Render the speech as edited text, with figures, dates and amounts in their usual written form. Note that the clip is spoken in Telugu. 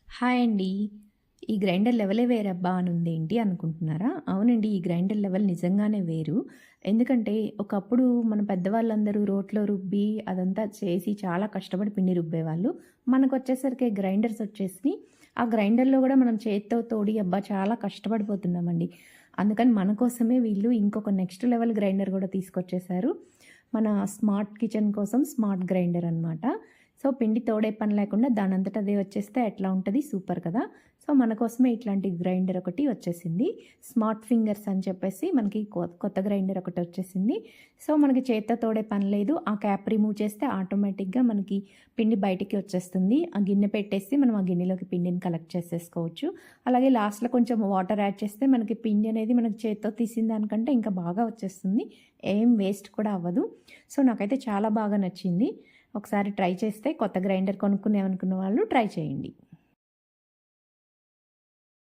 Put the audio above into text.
హాయ్ అండి. ఈ గ్రైండర్ లెవెలే వేరబ్బా! అనుందేంటి అనుకుంటున్నారా? అవునండి. ఈ గ్రైండర్ లెవెల్ నిజంగానే వేరు. ఎందుకంటే, ఒకప్పుడు మన పెద్దవాళ్ళందరూ రోట్లో రుబ్బి అదంతా చేసి చాలా కష్టపడి పిండి రుబ్బేవాళ్ళు. మనకొచ్చేసరికి గ్రైండర్స్ వచ్చేసినియి. ఆ గ్రైండర్‌లో గూడా మనం చేత్తో తోడి అబ్బా! చాలా కష్టపడిపోతున్నామండి. అందుకని మన కోసమే వీళ్ళు ఇంకొక నెక్స్ట్ లెవెల్ గ్రైండర్ గూడా తీసుకొచ్చేసారు. మన స్మార్ట్ కిచెన్ కోసం స్మార్ట్ గ్రైండర్ అనమాట. సో, పిండి తోడే పని లేకుండా దానంతట అదే వచ్చేస్తే ఎట్లా ఉంటది? సూపర్ కదా! సో, మన కోసమే ఇట్లాంటి గ్రైండర్ ఒకటి వచ్చేసింది. స్మార్ట్ ఫింగర్స్ అని చెప్పేసి మనకి కొత్త గ్రైండర్ ఒకటొచ్చేసింది. సో, మనకి చేత్తో తోడే పని లేదు. ఆ క్యాప్ రిమూవ్ చేస్తే ఆటోమేటిక్‌గా మనకి పిండి బయటికి వచ్చేస్తుంది. ఆ గిన్నె పెట్టేసి మనం ఆ గిన్నెలోకి పిండిని కలెక్ట్ చేసేసుకోవచ్చు. అలాగే లాస్ట్‌లో కొంచెం వాటర్ యాడ్ చేస్తే మనకి పిండి అనేది మనకి చేత్తో తీసిన దానికంటే ఇంకా బాగా వచ్చేస్తుంది. ఏం వేస్ట్ కూడా అవ్వదు. సో, నాకైతే చాలా బాగా నచ్చింది. ఒకసారి ట్రై చేస్తే కొత్త గ్రైండర్ కొనుక్కునేమనుకున్న వాళ్ళు ట్రై చేయండి.